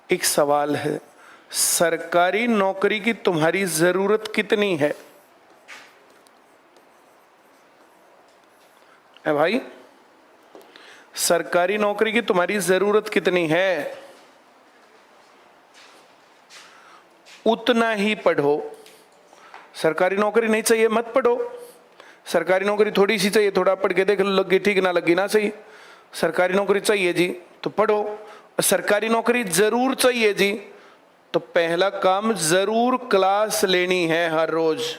एक सवाल है, सरकारी नौकरी की तुम्हारी जरूरत कितनी है? भाई, सरकारी नौकरी की तुम्हारी जरूरत कितनी है? उतना ही पढ़ो। सरकारी नौकरी नहीं चाहिए मत पढ़ो। सरकारी नौकरी थोड़ी सी चाहिए, थोड़ा पढ़ के देख लो, लगी ठीक ना लगी ना सही। सरकारी नौकरी चाहिए जी तो पढ़ो। सरकारी नौकरी जरूर चाहिए जी तो पहला काम जरूर क्लास लेनी है हर रोज।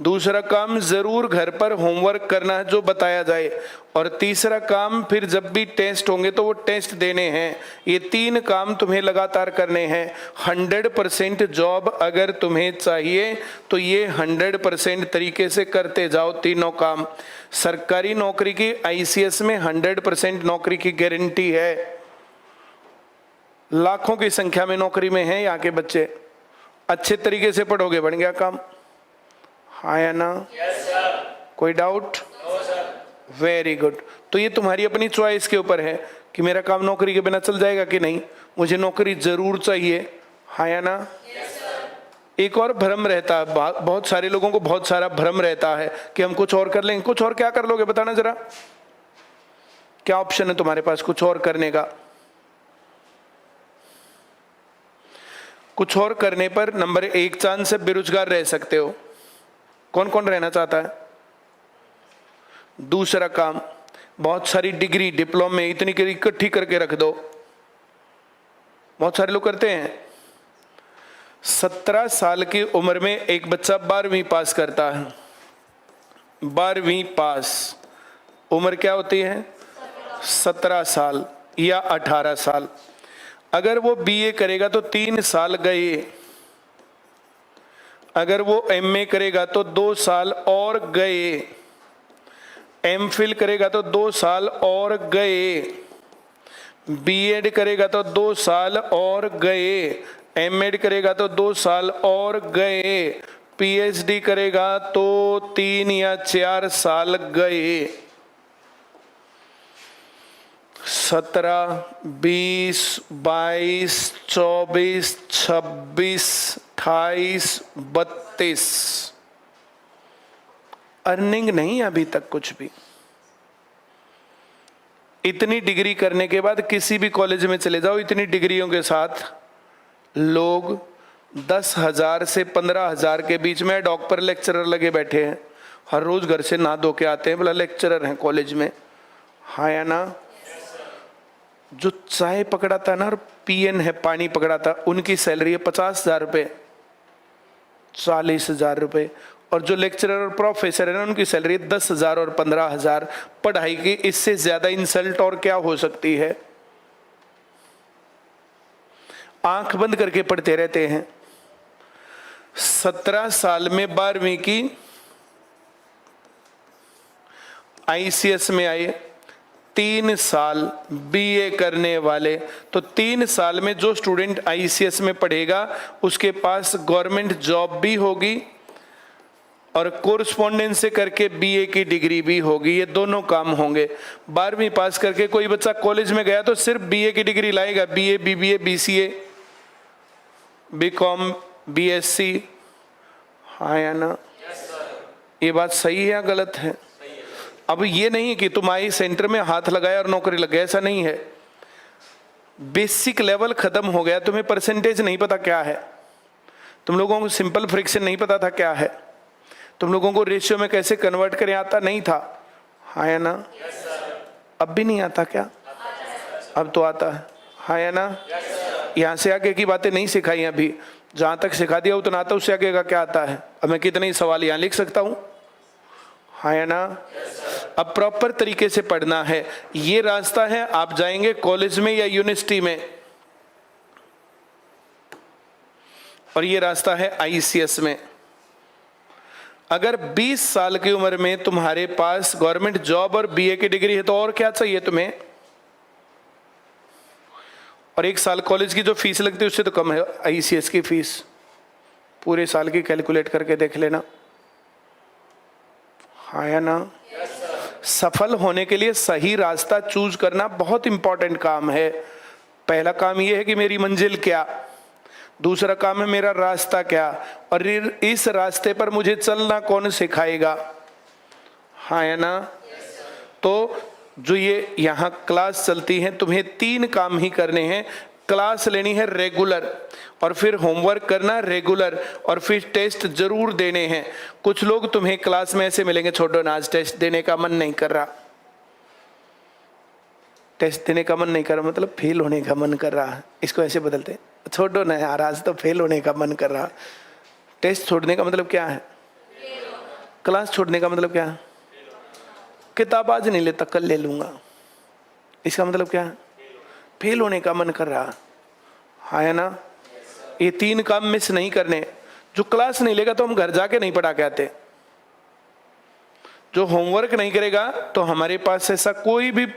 दूसरा काम जरूर घर पर होमवर्क करना है जो बताया जाए। और तीसरा काम फिर जब भी टेस्ट होंगे तो वो टेस्ट देने हैं। ये 3 काम तुम्हें लगातार करने हैं। 100% जॉब अगर तुम्हें चाहिए तो ये 100% तरीके से करते जाओ तीनों काम। सरकारी नौकरी की ICS में 100% नौकरी की गारंटी है। लाखों की संख्या में नौकरी में हैं यहाँ के बच्चे। अच्छे तरीके से पढ़ोगे बन गया काम। हाँ या ना? Yes sir. कोई doubt? No sir. Very good. तो ये तुम्हारी अपनी चॉइस के ऊपर है कि मेरा काम नौकरी के बिना चल जाएगा कि नहीं। मुझे नौकरी जरूर चाहिए। हाँ या ना? Yes sir. एक और भ्रम रहता है, बहुत सारे लोगों को बहुत सारा भ्रम रहता है कि हम कुछ और कर लेंगे। कुछ और क्या कर लोगे बताना जरा, क्या ऑप्शन है तुम्हारे पास कुछ और करने का? कुछ और करने पर नंबर 1 चांस से बेरोजगार रह सकते हो। कौन कौन रहना चाहता है? दूसरा काम, बहुत सारी डिग्री डिप्लोमे इतनी इकट्ठी करके रख दो। बहुत सारे लोग करते हैं। 17 साल की उम्र में एक बच्चा 12वीं पास करता है। 12वीं पास उम्र क्या होती है? 17 साल या 18 साल। अगर वो BA करेगा तो 3 साल गए। अगर वो MA करेगा तो 2 साल और गए। MPhil करेगा तो 2 साल और गए। BEd करेगा तो 2 साल और गए। MEd करेगा तो 2 साल और गए। PhD करेगा तो 3 या 4 साल गए। 17, 20, 22, 24, 26, 28, 32। अर्निंग नहीं अभी तक कुछ भी। इतनी डिग्री करने के बाद किसी भी कॉलेज में चले जाओ, इतनी डिग्रियों के साथ लोग 10,000 से 15,000 के बीच में डॉक पर लेक्चरर लगे बैठे हैं। हर रोज घर से नहा धो के आते हैं, बोला लेक्चरर हैं कॉलेज में। हाँ या ना? जो चाय पकड़ाता ना और PN है पानी पकड़ाता, उनकी सैलरी है 50,000 रुपये, 40,000 रुपये। और जो लेक्चरर और प्रोफेसर है ना, उनकी सैलरी 10,000 और 15,000। पढ़ाई की इससे ज्यादा इंसल्ट और क्या हो सकती है? आंख बंद करके पढ़ते रहते हैं। 17 साल में 12वीं की ICS में आए, 3 साल BA करने वाले। तो 3 साल में जो स्टूडेंट ICS में पढ़ेगा उसके पास गवर्नमेंट जॉब भी होगी और कोरस्पॉन्डेंस से करके BA की डिग्री भी होगी। ये दोनों काम होंगे। 12वीं पास करके कोई बच्चा कॉलेज में गया तो सिर्फ BA की डिग्री लाएगा। BA, BBA, BCA, BCom, BSc। हाँ या ना? ये बात सही है या गलत है? अब ये नहीं कि तुम आई सेंटर में हाथ लगाया और नौकरी लग गया, ऐसा नहीं है। बेसिक लेवल खत्म हो गया। तुम्हें परसेंटेज नहीं पता क्या है। तुम लोगों को सिंपल फ्रैक्शन नहीं पता था क्या है। तुम लोगों को रेशियो में कैसे कन्वर्ट करें आता नहीं था। हाँ या ना? अब भी नहीं आता क्या? अब तो आता है। हाँ या ना? यहाँ से आगे की बातें नहीं सिखाई अभी। जहाँ तक सिखा दिया उतना आता, उससे आगे का क्या आता है? अब मैं कितने ही सवाल यहाँ लिख सकता हूँ। हाँ या ना? अब प्रॉपर तरीके से पढ़ना है। ये रास्ता है, आप जाएंगे कॉलेज में या यूनिवर्सिटी में, और ये रास्ता है ICS में। अगर 20 साल की उम्र में तुम्हारे पास गवर्नमेंट जॉब और BA की डिग्री है तो और क्या चाहिए तुम्हें? और 1 साल कॉलेज की जो फीस लगती है उससे तो कम है ICS की फीस। पूरे साल की कैलकुलेट करके देख लेना। हाँ या ना? सफल होने के लिए सही रास्ता चूज करना बहुत इंपॉर्टेंट काम है। पहला काम ये है कि मेरी मंजिल क्या, दूसरा काम है मेरा रास्ता क्या, और इस रास्ते पर मुझे चलना कौन सिखाएगा। हाँ है ना। तो जो ये यहाँ क्लास चलती है, तुम्हें 3 काम ही करने हैं। क्लास लेनी है रेगुलर, और फिर होमवर्क करना रेगुलर, और फिर टेस्ट जरूर देने हैं। कुछ लोग तुम्हें क्लास में ऐसे मिलेंगे, छोड़ो ना आज टेस्ट देने का मन नहीं कर रहा। टेस्ट देने का मन नहीं कर रहा मतलब फेल होने का मन कर रहा है, इसको ऐसे बदलते हैं, छोड़ो ना यार आज तो फेल होने का मन कर रहा। टेस्ट छोड़ने का मतलब क्या है? क्लास छोड़ने का मतलब क्या है? किताब आज नहीं लेता कल ले लूंगा, इसका मतलब क्या है? फेल होने का मन कर रहा। हाँ है ना। ये 3 काम मिस नहीं करने। जो क्लास नहीं लेगा तो हम घर जाके नहीं पढ़ा के आते। जो होमवर्क नहीं करेगा तो हमारे पास ऐसा कोई भी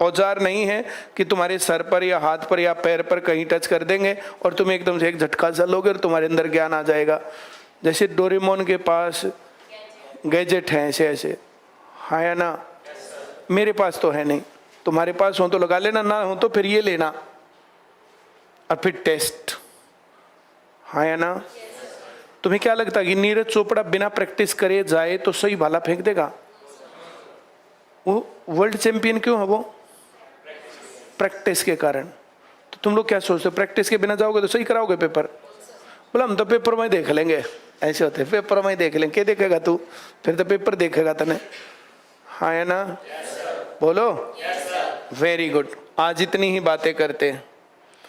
औजार नहीं है कि तुम्हारे सर पर या हाथ पर या पैर पर कहीं टच कर देंगे और तुम एकदम से एक झटका सा लोगे और तुम्हारे अंदर ज्ञान आ जाएगा। जैसे डोरेमोन के पास गैजेट हैं ऐसे ऐसे। हाँ या ना। मेरे पास तो है नहीं, तुम्हारे पास हो तो लगा लेना, ना हो तो फिर ये लेना, और फिर टेस्ट। हाँ या ना। तुम्हें क्या लगता है कि नीरज चोपड़ा बिना प्रैक्टिस करे जाए तो सही भाला फेंक देगा? वो वर्ल्ड चैंपियन क्यों है? वो प्रैक्टिस के कारण। तो तुम लोग क्या सोचते हो, प्रैक्टिस के बिना जाओगे तो सही कराओगे पेपर? बोला हम तो पेपर में देख लेंगे, ऐसे होते पेपर में देख लेंगे। क्या देखेगा तू? फिर तो पेपर देखेगा तने। हाँ है ना। बोलो। Very good. आज इतनी ही बातें करते हैं।